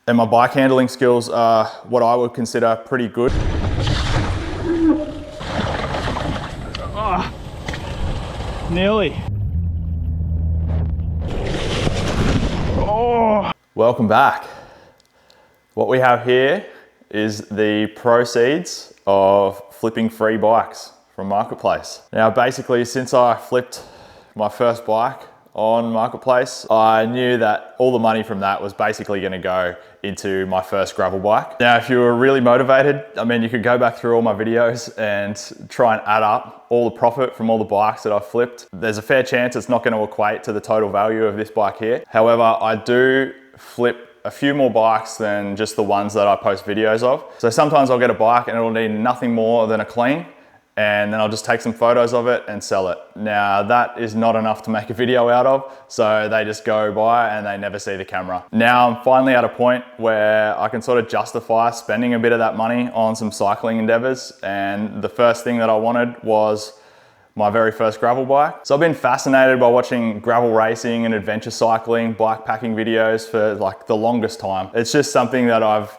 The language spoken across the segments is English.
and my bike handling skills are what I would consider pretty good. Oh, nearly. Oh. Welcome back. What we have here is the proceeds of flipping free bikes from Marketplace. Now, basically, since I flipped my first bike on Marketplace, I knew that all the money from that was basically going to go into my first gravel bike. Now, if you were really motivated, I mean, you could go back through all my videos and try and add up all the profit from all the bikes that I've flipped. There's a fair chance it's not going to equate to the total value of this bike here. However, I do flip a few more bikes than just the ones that I post videos of. So sometimes I'll get a bike and it'll need nothing more than a clean, and then I'll just take some photos of it and sell it. Now, that is not enough to make a video out of, so they just go by and they never see the camera. Now I'm finally at a point where I can sort of justify spending a bit of that money on some cycling endeavors, and the first thing that I wanted was my very first gravel bike. So I've been fascinated by watching gravel racing and adventure cycling, bike packing videos for like the longest time. It's just something that I've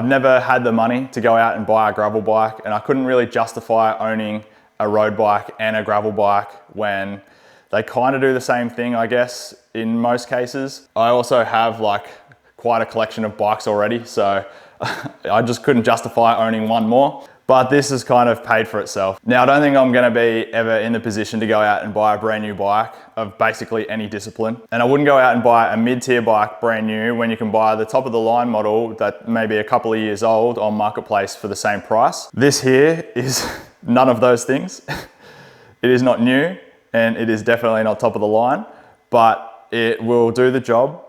never had the money to go out and buy a gravel bike, and I couldn't really justify owning a road bike and a gravel bike when they kind of do the same thing, I guess, in most cases. I also have like quite a collection of bikes already, so I just couldn't justify owning one more. But this has kind of paid for itself. Now, I don't think I'm gonna be ever in the position to go out and buy a brand new bike of basically any discipline. And I wouldn't go out and buy a mid-tier bike brand new when you can buy the top of the line model that may be a couple of years old on Marketplace for the same price. This here is none of those things. It is not new, and it is definitely not top of the line, but it will do the job,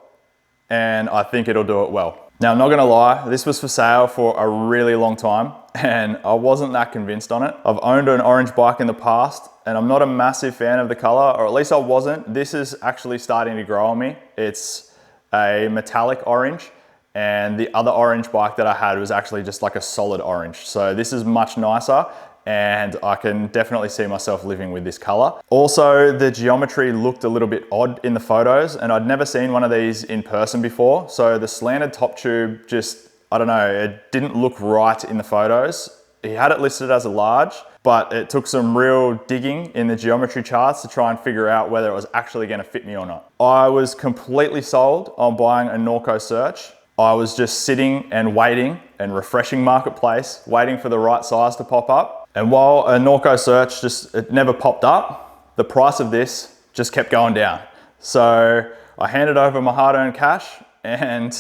and I think it'll do it well. Now, I'm not gonna lie, this was for sale for a really long time, and I wasn't that convinced on it. I've owned an orange bike in the past, and I'm not a massive fan of the color, or at least I wasn't. This is actually starting to grow on me. It's a metallic orange, and the other orange bike that I had was actually just like a solid orange. So this is much nicer, and I can definitely see myself living with this color. Also, the geometry looked a little bit odd in the photos, and I'd never seen one of these in person before. So the slanted top tube just, I don't know, it didn't look right in the photos. He had it listed as a large, but it took some real digging in the geometry charts to try and figure out whether it was actually gonna fit me or not. I was completely sold on buying a Norco Search. I was just sitting and waiting and refreshing Marketplace, waiting for the right size to pop up. And while a Norco Search it never popped up, the price of this just kept going down. So I handed over my hard-earned cash, and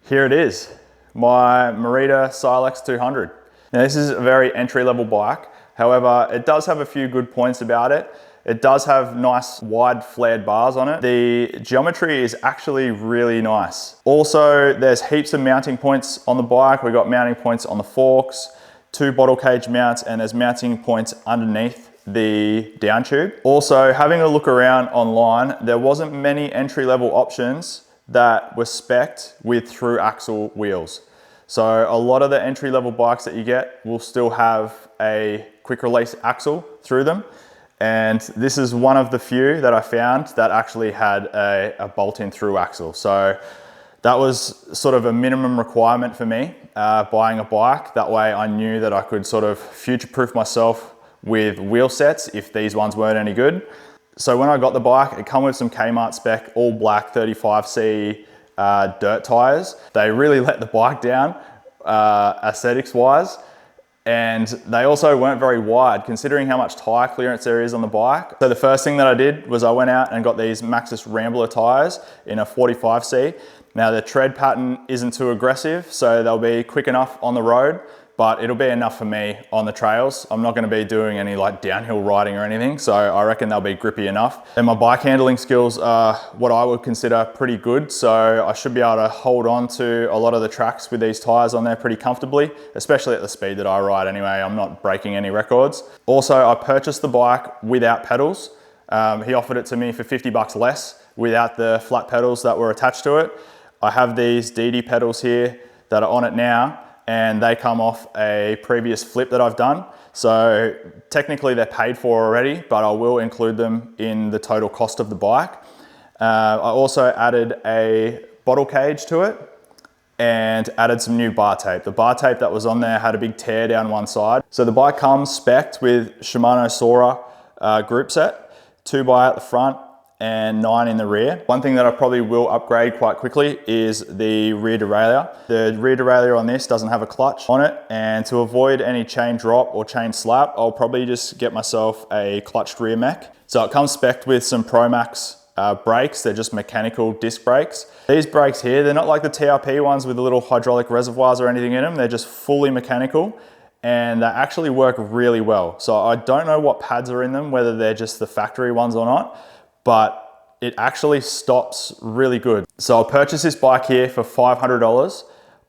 here it is, my Merida Silex 200. Now, this is a very entry-level bike. However, it does have a few good points about it. It does have nice wide flared bars on it. The geometry is actually really nice. Also, there's heaps of mounting points on the bike. We've got mounting points on the forks, 2 bottle cage mounts, and there's mounting points underneath the down tube. Also, having a look around online, there wasn't many entry-level options that were spec'd with through axle wheels. So a lot of the entry-level bikes that you get will still have a quick release axle through them. And this is one of the few that I found that actually had a bolt-in through axle. So that was sort of a minimum requirement for me buying a bike. That way I knew that I could sort of future-proof myself with wheel sets if these ones weren't any good. So when I got the bike, it came with some Kmart spec all black 35C dirt tires. They really let the bike down aesthetics wise. And they also weren't very wide considering how much tire clearance there is on the bike. So the first thing that I did was I went out and got these Maxxis Rambler tires in a 45C. Now the tread pattern isn't too aggressive, so they'll be quick enough on the road, but it'll be enough for me on the trails. I'm not gonna be doing any like downhill riding or anything, so I reckon they'll be grippy enough. And my bike handling skills are what I would consider pretty good, so I should be able to hold on to a lot of the tracks with these tires on there pretty comfortably, especially at the speed that I ride anyway. I'm not breaking any records. Also, I purchased the bike without pedals. He offered it to me for 50 bucks less without the flat pedals that were attached to it. I have these DD pedals here that are on it now, and they come off a previous flip that I've done. So technically they're paid for already, but I will include them in the total cost of the bike. I also added a bottle cage to it. and added some new bar tape. The bar tape that was on there had a big tear down one side. So the bike comes spec'd with Shimano Sora group set, 2x at the front and 9 in the rear. One thing that I probably will upgrade quite quickly is the rear derailleur. The rear derailleur on this doesn't have a clutch on it, and to avoid any chain drop or chain slap, I'll probably just get myself a clutched rear mech. So it comes spec'd with some Pro Max brakes. They're just mechanical disc brakes. These brakes here, they're not like the TRP ones with the little hydraulic reservoirs or anything in them. They're just fully mechanical, and they actually work really well. So I don't know what pads are in them, whether they're just the factory ones or not, but it actually stops really good. So I purchased this bike here for $500.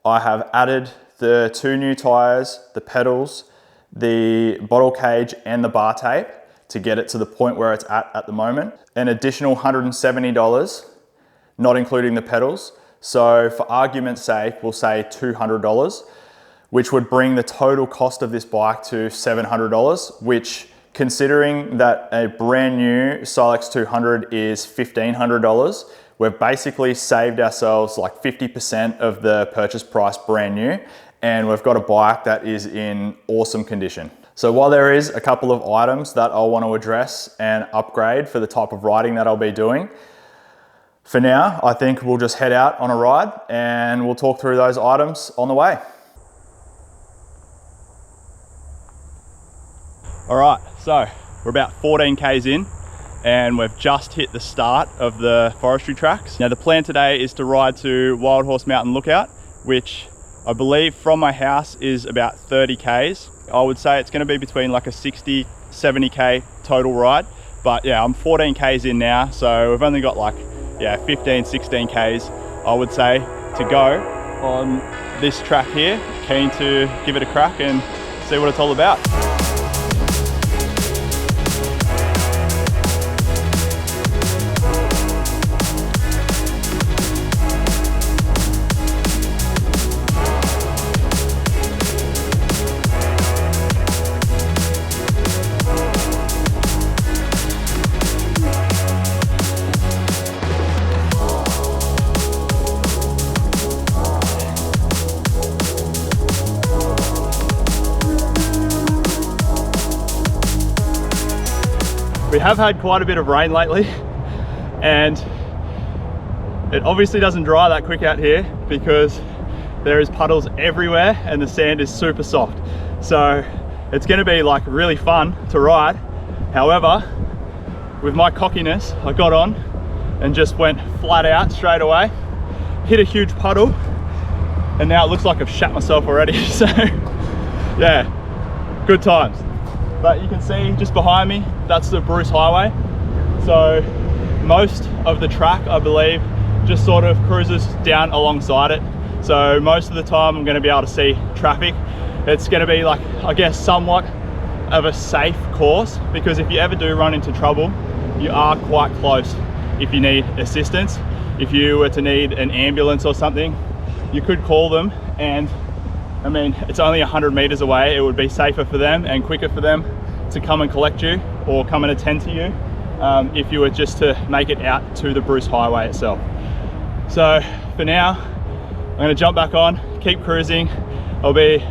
I have added the 2 new tires, the pedals, the bottle cage and the bar tape to get it to the point where it's at the moment. An additional $170, not including the pedals. So for argument's sake, we'll say $200, which would bring the total cost of this bike to $700, which, considering that a brand new Silex 200 is $1,500, we've basically saved ourselves like 50% of the purchase price brand new, and we've got a bike that is in awesome condition. So while there is a couple of items that I'll want to address and upgrade for the type of riding that I'll be doing, for now, I think we'll just head out on a ride and we'll talk through those items on the way. All right, so we're about 14 Ks in and we've just hit the start of the forestry tracks. Now the plan today is to ride to Wild Horse Mountain Lookout, which I believe from my house is about 30 Ks. I would say it's gonna be between like a 60, 70 K total ride. But yeah, I'm 14 Ks in now, so we've only got like, 15, 16 Ks, I would say, to go on this track here. Keen to give it a crack and see what it's all about. We have had quite a bit of rain lately, and it obviously doesn't dry that quick out here because there is puddles everywhere and the sand is super soft. So it's going to be like really fun to ride. However, with my cockiness, I got on and just went flat out straight away, hit a huge puddle, and now it looks like I've shat myself already. So yeah, good times. But you can see just behind me, that's the Bruce Highway. So most of the track, I believe, just sort of cruises down alongside it. So most of the time I'm gonna be able to see traffic. It's gonna be like, I guess, somewhat of a safe course, because if you ever do run into trouble, you are quite close if you need assistance. If you were to need an ambulance or something, you could call them, and I mean, it's only 100 meters away. It would be safer for them and quicker for them to come and collect you or come and attend to you if you were just to make it out to the Bruce Highway itself. So for now, I'm gonna jump back on, keep cruising. I'll be,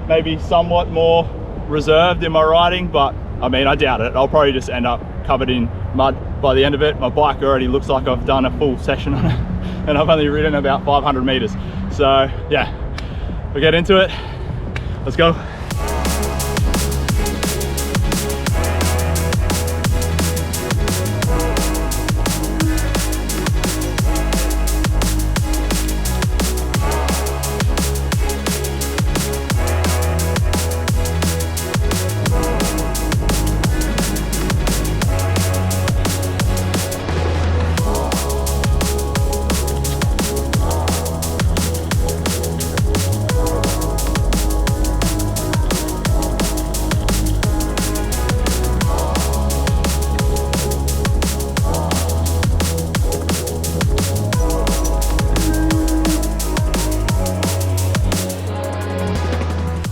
maybe somewhat more reserved in my riding, but I mean, I doubt it. I'll probably just end up covered in mud by the end of it. My bike already looks like I've done a full session on it and I've only ridden about 500 meters. So yeah, we'll get into it. Let's go.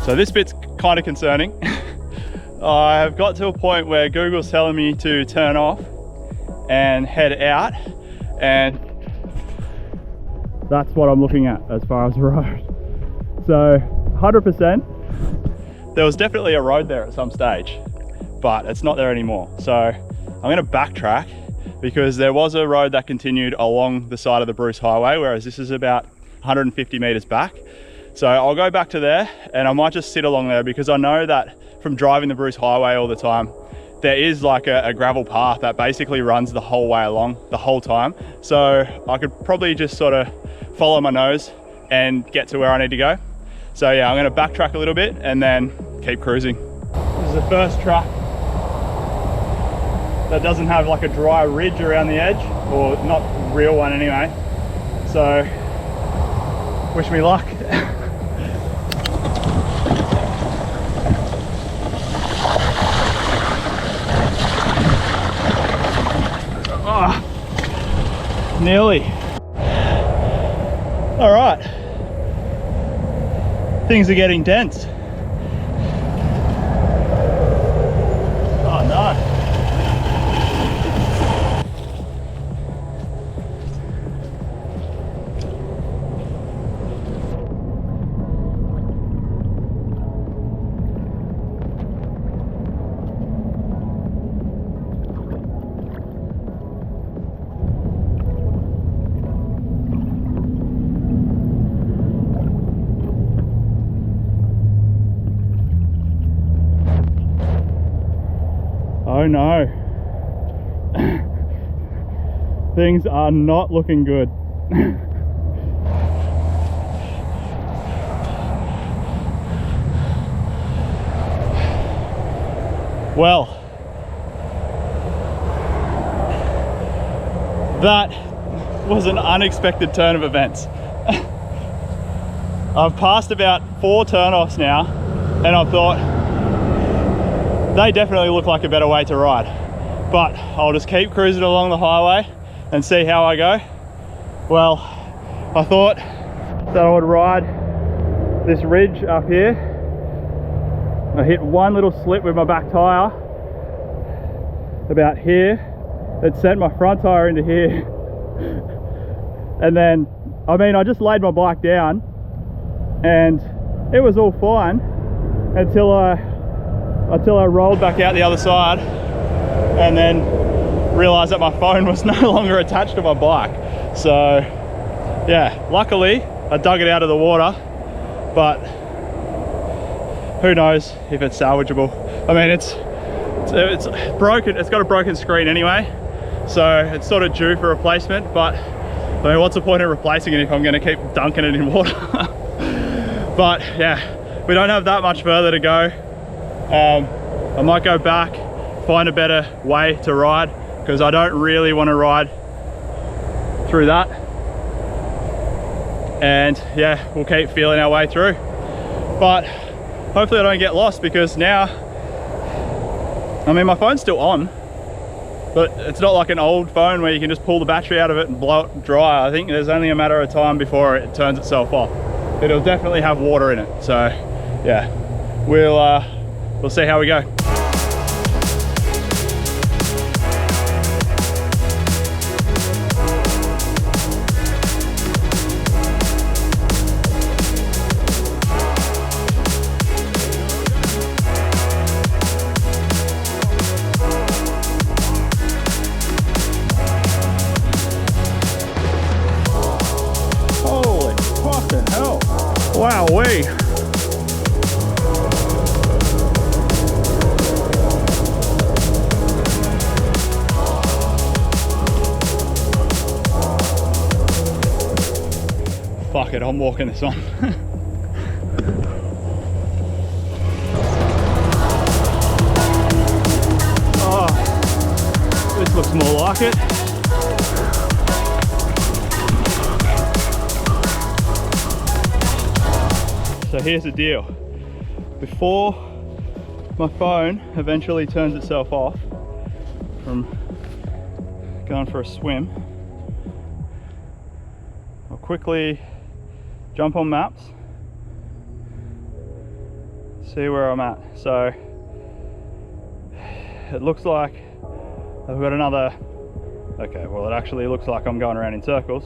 So this bit's kind of concerning. I've got to a point where Google's telling me to turn off and head out, and That's what I'm looking at as far as the road. So 100%, there was definitely a road there at some stage, but it's not there anymore. So I'm gonna backtrack because there was a road that continued along the side of the Bruce Highway, whereas this is about 150 meters back. So I'll go back to there and I might just sit along there because I know that from driving the Bruce Highway all the time, there is like a gravel path that basically runs the whole way along the whole time. So I could probably just sort of follow my nose and get to where I need to go. So yeah, I'm gonna backtrack a little bit and then keep cruising. This is the first track that doesn't have like a dry ridge around the edge, or not a real one anyway. So wish me luck. Oh, nearly. All right, things are getting dense. Oh no. Oh no. Things are not looking good. Well, that was an unexpected turn of events. I've passed about 4 turnoffs now and I've thought, they definitely look like a better way to ride, but I'll just keep cruising along the highway and see how I go. Well, I thought that I would ride this ridge up here. I hit one little slip with my back tire about here. It sent my front tire into here. And then, I mean, I just laid my bike down and it was all fine until I rolled back out the other side and then realized that my phone was no longer attached to my bike. So yeah, luckily I dug it out of the water, but who knows if it's salvageable. I mean, it's broken, it's got a broken screen anyway, so it's sort of due for replacement, but I mean, what's the point of replacing it if I'm going to keep dunking it in water? But yeah, we don't have that much further to go. I might go back, find a better way to ride, because I don't really want to ride through that. And yeah, we'll keep feeling our way through. But hopefully I don't get lost, because now, I mean, my phone's still on, but it's not like an old phone where you can just pull the battery out of it and blow it dry. I think there's only a matter of time before it turns itself off. It'll definitely have water in it. So yeah, we'll see how we go. Holy fucking hell. Wowee. Fuck it, I'm walking this on. Oh, this looks more like it. So here's the deal. Before my phone eventually turns itself off from going for a swim, I'll quickly jump on maps, see where I'm at. So it looks like I've got another, okay, well it actually looks like I'm going around in circles.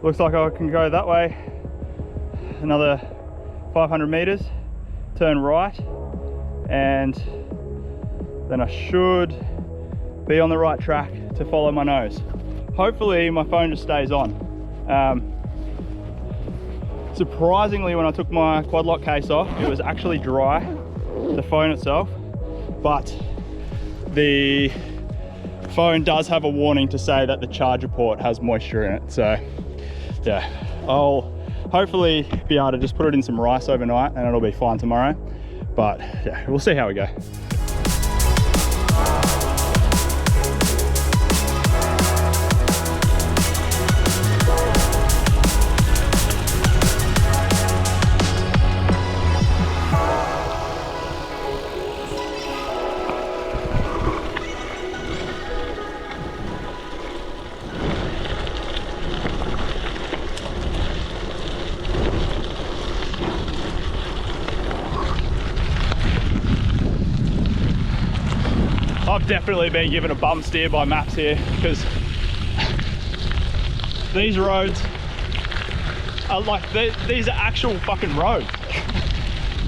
Looks like I can go that way another 500 meters, turn right, and then I should be on the right track to follow my nose. Hopefully my phone just stays on. Surprisingly, when I took my quad lock case off, it was actually dry, the phone itself, but the phone does have a warning to say that the charger port has moisture in it. So yeah, I'll hopefully be able to just put it in some rice overnight and it'll be fine tomorrow. But yeah, we'll see how we go. I've definitely been given a bum steer by maps here, because these roads are like, these are actual fucking roads.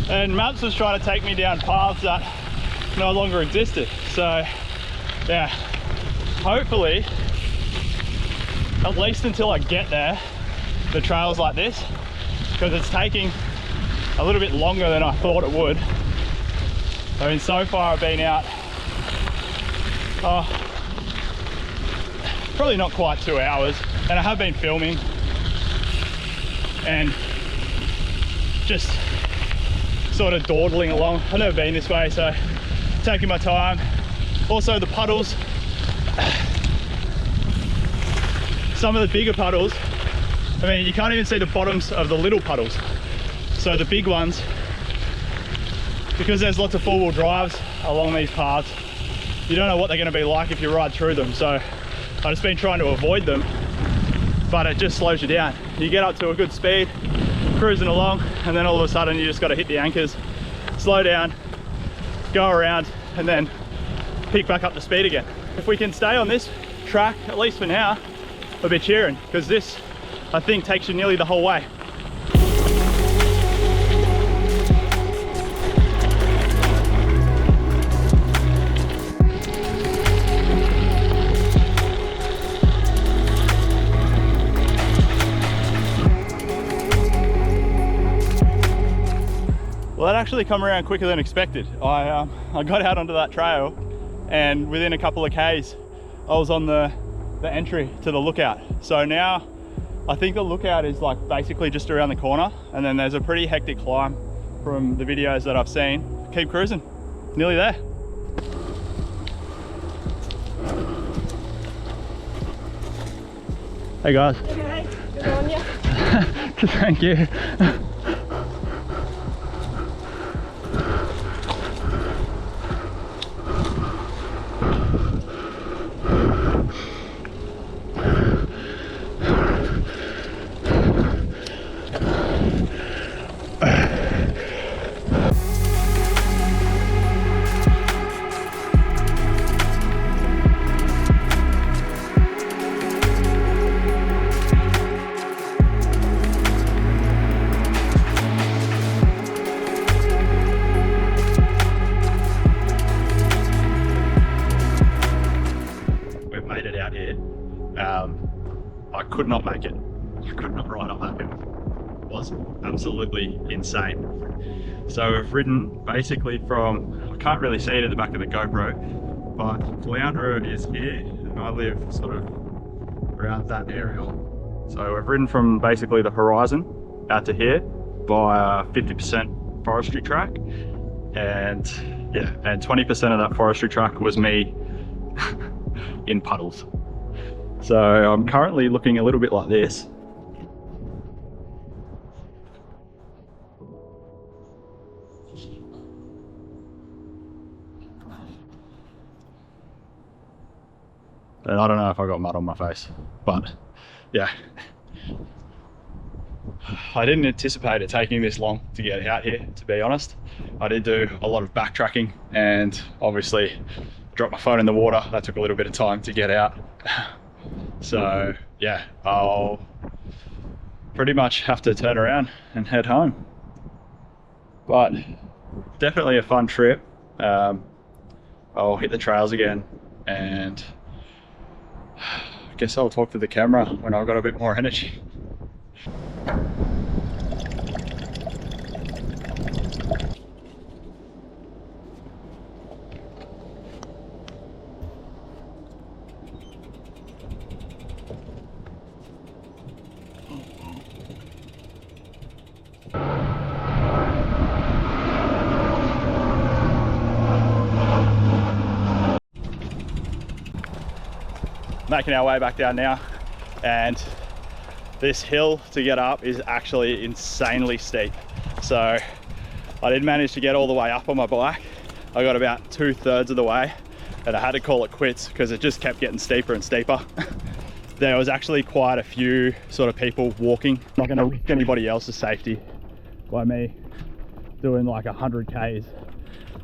And maps was trying to take me down paths that no longer existed. So yeah, hopefully, at least until I get there, the trail's like this, because it's taking a little bit longer than I thought it would. I mean, so far I've been out probably not quite 2 hours, and I have been filming and just sort of dawdling along. I've never been this way, so taking my time. Also the puddles, some of the bigger puddles, I mean, you can't even see the bottoms of the little puddles. So the big ones, because there's lots of four-wheel drives along these paths, you don't know what they're going to be like if you ride through them. So I've just been trying to avoid them, but it just slows you down. You get up to a good speed, cruising along, and then all of a sudden you just got to hit the anchors, slow down, go around, and then pick back up the speed again. If we can stay on this track, at least for now, I'll be cheering, because this, I think, takes you nearly the whole way. Well, that actually come around quicker than expected. I got out onto that trail, and within a couple of Ks, I was on the entry to the lookout. So now I think the lookout is like basically just around the corner, and then there's a pretty hectic climb from the videos that I've seen. Keep cruising, nearly there. Hey guys. Hey, good on you. Thank you. I could not make it. I could not ride up that hill. It was absolutely insane. So we've ridden basically from, I can't really see it at the back of the GoPro, but Floundra is here, and I live sort of around that area. So we've ridden from basically the horizon out to here by 50% forestry track, and yeah, and 20% of that forestry track was me in puddles. So I'm currently looking a little bit like this. And I don't know if I got mud on my face, but yeah. I didn't anticipate it taking this long to get out here, to be honest. I did do a lot of backtracking, and obviously dropped my phone in the water. That took a little bit of time to get out. So yeah, I'll pretty much have to turn around and head home. But definitely a fun trip. I'll hit the trails again, and I guess I'll talk to the camera when I've got a bit more energy. Making our way back down now, and this hill to get up is actually insanely steep. So I did manage to get all the way up on my bike. I got about 2/3 of the way and I had to call it quits because it just kept getting steeper and steeper. There was actually quite a few sort of people walking. I'm not going to risk anybody else's safety by me doing like 100 Ks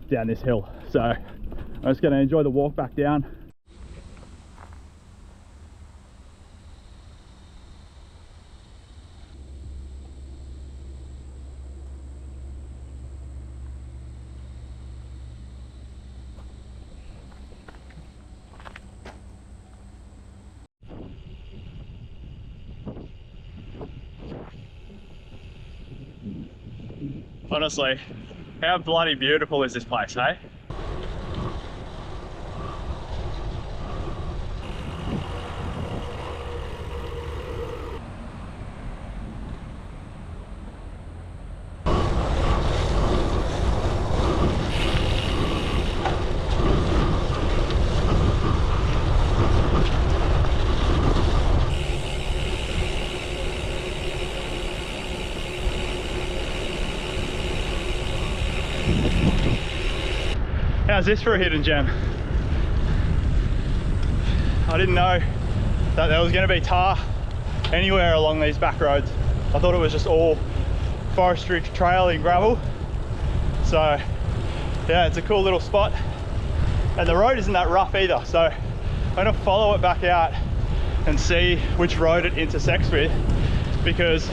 down this hill. So I'm just going to enjoy the walk back down. Honestly, how bloody beautiful is this place, hey? How's this for a hidden gem? I didn't know that there was going to be tar anywhere along these back roads. I thought it was just all forestry trail and gravel. So yeah, it's a cool little spot. And the road isn't that rough either. So I'm going to follow it back out and see which road it intersects with, because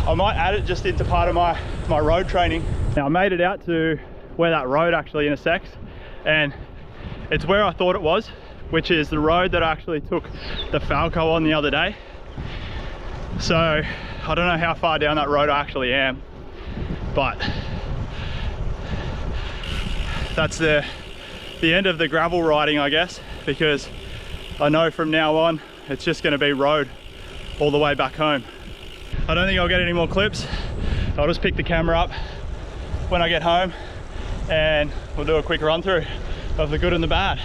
I might add it just into part of my road training. Now I made it out to where that road actually intersects, and it's where I thought it was, which is the road that I actually took the Falco on the other day. So I don't know how far down that road I actually am, but that's the end of the gravel riding, I guess, because I know from now on it's just going to be road all the way back home. I don't think I'll get any more clips. I'll just pick the camera up when I get home and we'll do a quick run through of the good and the bad.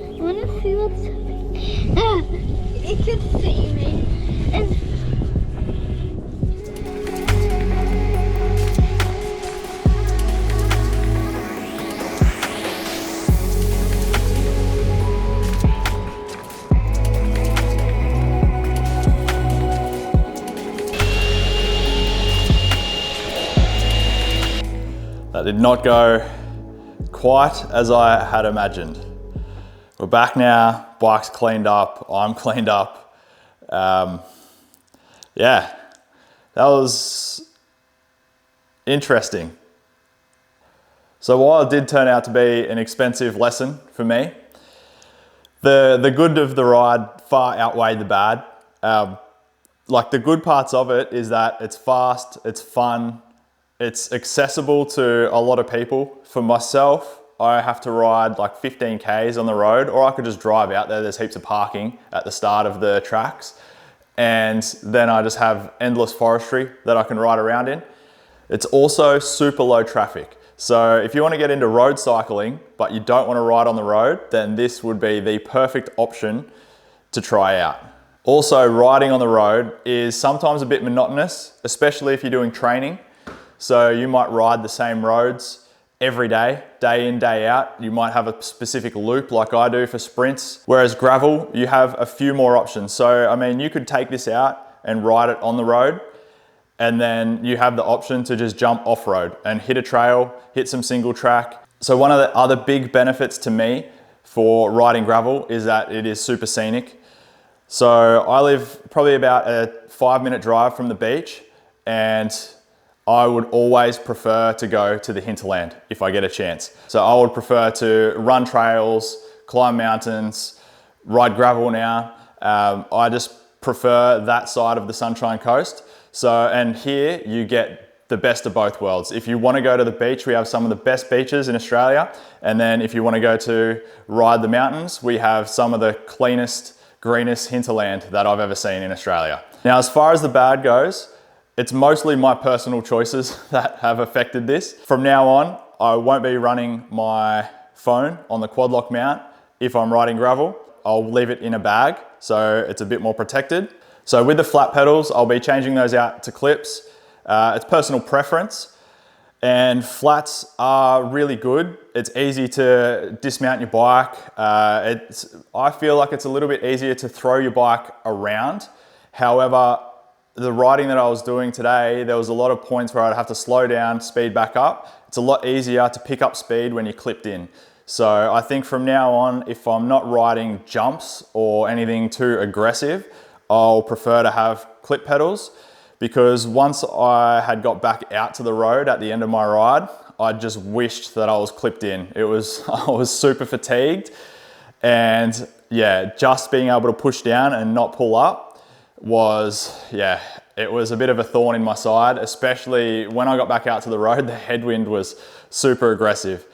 I want to see what's it can see me. And that did not go quite as I had imagined. We're back now, bike's cleaned up, I'm cleaned up. Yeah, that was interesting. So while it did turn out to be an expensive lesson for me, the good of the ride far outweighed the bad. Like the good parts of it is that it's fast, it's fun, it's accessible to a lot of people. For myself, I have to ride like 15 Ks on the road, or I could just drive out there. There's heaps of parking at the start of the tracks. And then I just have endless forestry that I can ride around in. It's also super low traffic. So if you want to get into road cycling, but you don't want to ride on the road, then this would be the perfect option to try out. Also, riding on the road is sometimes a bit monotonous, especially if you're doing training. So you might ride the same roads every day, day in, day out. You might have a specific loop like I do for sprints. Whereas gravel, you have a few more options. So, I mean, you could take this out and ride it on the road. And then you have the option to just jump off-road and hit a trail, hit some single track. So one of the other big benefits to me for riding gravel is that it is super scenic. So I live probably about a 5-minute drive from the beach, and I would always prefer to go to the hinterland if I get a chance. So I would prefer to run trails, climb mountains, ride gravel now. I just prefer that side of the Sunshine Coast. So, and here you get the best of both worlds. If you want to go to the beach, we have some of the best beaches in Australia. And then if you want to go to ride the mountains, we have some of the cleanest, greenest hinterland that I've ever seen in Australia. Now, as far as the bad goes, it's mostly my personal choices that have affected this. From now on, I won't be running my phone on the quad lock mount if I'm riding gravel. I'll leave it in a bag so it's a bit more protected. So with the flat pedals, I'll be changing those out to clips. It's personal preference, and flats are really good. It's easy to dismount your bike. I feel like it's a little bit easier to throw your bike around. However, the riding that I was doing today, there was a lot of points where I'd have to slow down, speed back up. It's a lot easier to pick up speed when you're clipped in. So I think from now on, if I'm not riding jumps or anything too aggressive, I'll prefer to have clip pedals, because once I had got back out to the road at the end of my ride, I just wished that I was clipped in. I was super fatigued, and yeah, just being able to push down and not pull up was, yeah, it was a bit of a thorn in my side, especially when I got back out to the road. The headwind was super aggressive.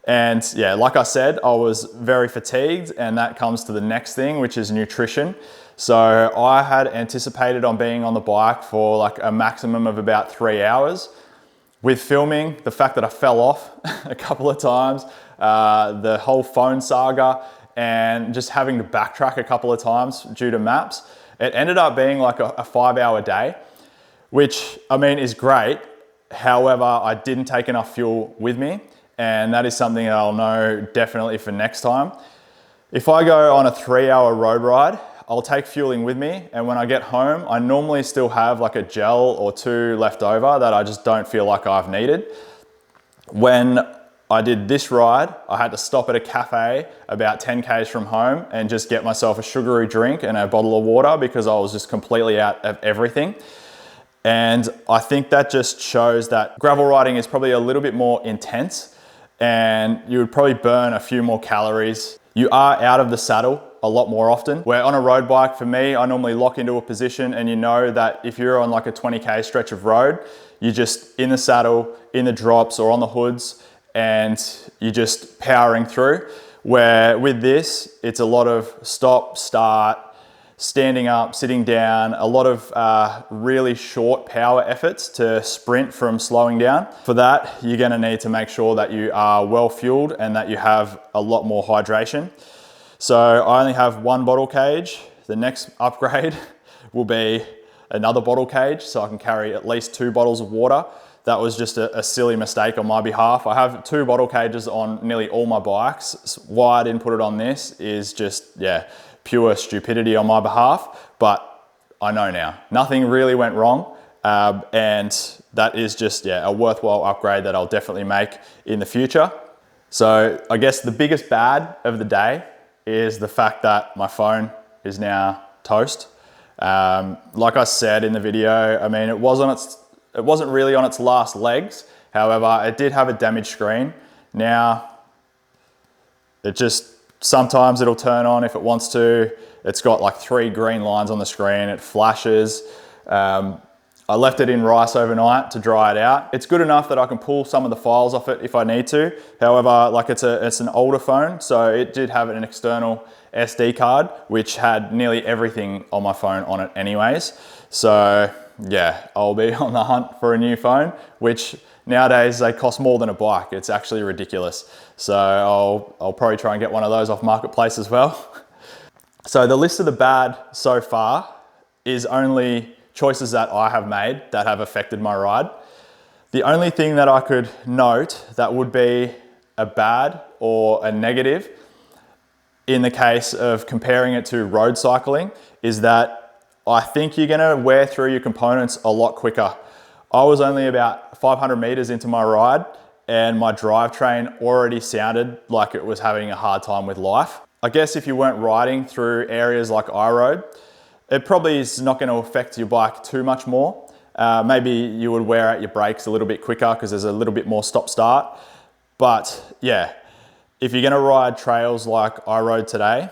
And yeah, like I said, I was very fatigued, and that comes to the next thing, which is nutrition. So I had anticipated on being on the bike for like a maximum of about 3 hours. With filming, the fact that I fell off a couple of times, the whole phone saga, and just having to backtrack a couple of times due to maps, it ended up being like a 5-hour day, which I mean is great. However, I didn't take enough fuel with me, and that is something that I'll know definitely for next time. If I go on a 3-hour road ride, I'll take fueling with me, and when I get home, I normally still have like a gel or 2 left over that I just don't feel like I've needed. When I did this ride, I had to stop at a cafe about 10 k's from home and just get myself a sugary drink and a bottle of water, because I was just completely out of everything. And I think that just shows that gravel riding is probably a little bit more intense, and you would probably burn a few more calories. You are out of the saddle a lot more often. Where on a road bike, for me, I normally lock into a position, and you know that if you're on like a 20k stretch of road, you're just in the saddle, in the drops or on the hoods, and you're just powering through. Where with this, it's a lot of stop, start, standing up, sitting down, a lot of really short power efforts to sprint from slowing down. For that, you're gonna need to make sure that you are well fueled and that you have a lot more hydration. So I only have 1 bottle cage. The next upgrade will be another bottle cage, so I can carry at least 2 bottles of water. That was just a silly mistake on my behalf. I have 2 bottle cages on nearly all my bikes. Why I didn't put it on this is just, yeah, pure stupidity on my behalf, but I know now. Nothing really went wrong, and that is just, yeah, a worthwhile upgrade that I'll definitely make in the future. So I guess the biggest bad of the day is the fact that my phone is now toast. Like I said in the video, I mean, it wasn't really on its last legs. However, it did have a damaged screen. Now, it just, sometimes it'll turn on if it wants to. It's got like 3 green lines on the screen. It flashes. I left it in rice overnight to dry it out. It's good enough that I can pull some of the files off it if I need to. However, like it's an older phone, so it did have an external SD card, which had nearly everything on my phone on it anyways. So yeah, I'll be on the hunt for a new phone, which nowadays they cost more than a bike. It's actually ridiculous. So I'll probably try and get one of those off Marketplace as well. So the list of the bad so far is only choices that I have made that have affected my ride. The only thing that I could note that would be a bad or a negative in the case of comparing it to road cycling is that I think you're gonna wear through your components a lot quicker. I was only about 500 meters into my ride and my drivetrain already sounded like it was having a hard time with life. I guess if you weren't riding through areas like I rode, it probably is not going to affect your bike too much more. Maybe you would wear out your brakes a little bit quicker because there's a little bit more stop-start. But yeah, if you're going to ride trails like I rode today,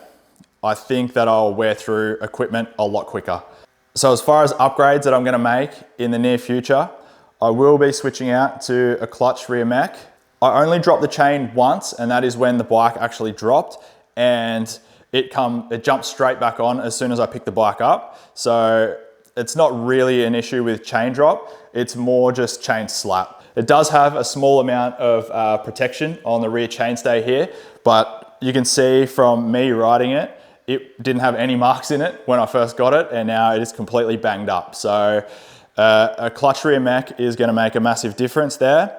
I think that I'll wear through equipment a lot quicker. So as far as upgrades that I'm going to make in the near future, I will be switching out to a clutch rear mech. I only dropped the chain once, and that is when the bike actually dropped, and it jumped straight back on as soon as I picked the bike up. So it's not really an issue with chain drop, it's more just chain slap. It does have a small amount of protection on the rear chainstay here, but you can see from me riding it, it didn't have any marks in it when I first got it, and now it is completely banged up. So a clutch rear mech is going to make a massive difference there.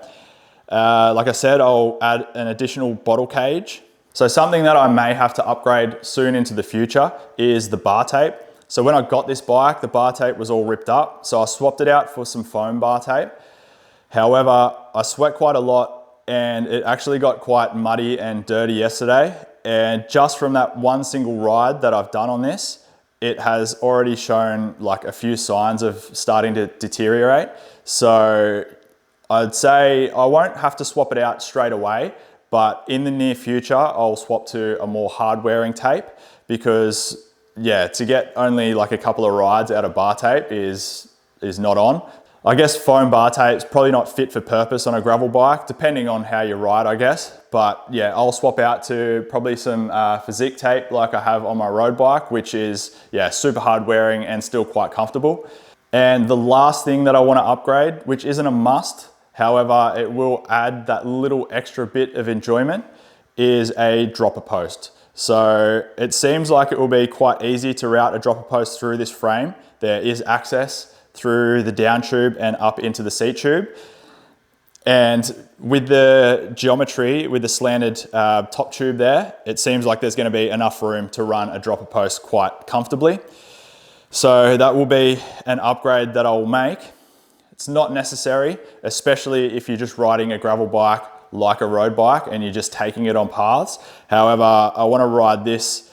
Like I said, I'll add an additional bottle cage. So something that I may have to upgrade soon into the future is the bar tape. So when I got this bike, the bar tape was all ripped up. So I swapped it out for some foam bar tape. However, I sweat quite a lot and it actually got quite muddy and dirty yesterday. And just from that one single ride that I've done on this, it has already shown like a few signs of starting to deteriorate. So I'd say I won't have to swap it out straight away, but in the near future, I'll swap to a more hard wearing tape because yeah, to get only like a couple of rides out of bar tape is not on. I guess foam bar tape's probably not fit for purpose on a gravel bike, depending on how you ride, I guess. But yeah, I'll swap out to probably some physique tape like I have on my road bike, which is yeah, super hard wearing and still quite comfortable. And the last thing that I want to upgrade, which isn't a must, however, it will add that little extra bit of enjoyment, is a dropper post. So it seems like it will be quite easy to route a dropper post through this frame. There is access through the down tube and up into the seat tube. And with the geometry, with the slanted top tube there, it seems like there's going to be enough room to run a dropper post quite comfortably. So that will be an upgrade that I'll make. It's not necessary, especially if you're just riding a gravel bike like a road bike and you're just taking it on paths. However, I want to ride this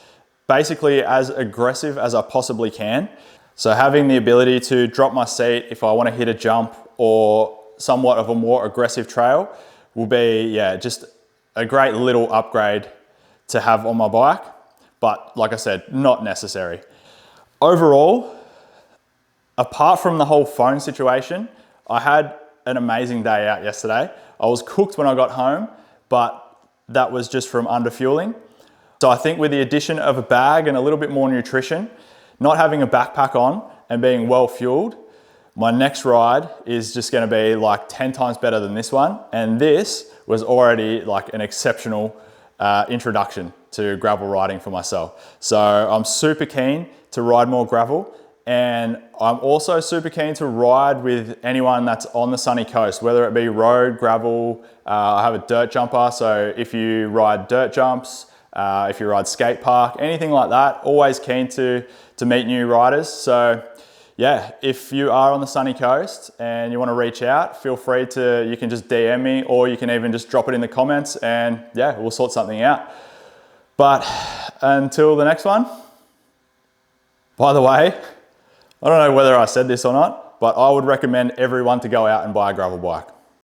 basically as aggressive as I possibly can. So having the ability to drop my seat if I want to hit a jump or somewhat of a more aggressive trail will be, yeah, just a great little upgrade to have on my bike. But like I said, not necessary. Overall, apart from the whole phone situation, I had an amazing day out yesterday. I was cooked when I got home, but that was just from underfueling. So I think with the addition of a bag and a little bit more nutrition, not having a backpack on and being well fueled, my next ride is just going to be like 10 times better than this one. And this was already like an exceptional introduction to gravel riding for myself. So I'm super keen to ride more gravel. And I'm also super keen to ride with anyone that's on the sunny coast, whether it be road, gravel. I have a dirt jumper, so if you ride dirt jumps, if you ride skate park, anything like that, always keen to meet new riders. So yeah, if you are on the sunny coast and you want to reach out, feel free to, you can just DM me or you can even just drop it in the comments and yeah, we'll sort something out. But until the next one, by the way, I don't know whether I said this or not, but I would recommend everyone to go out and buy a gravel bike.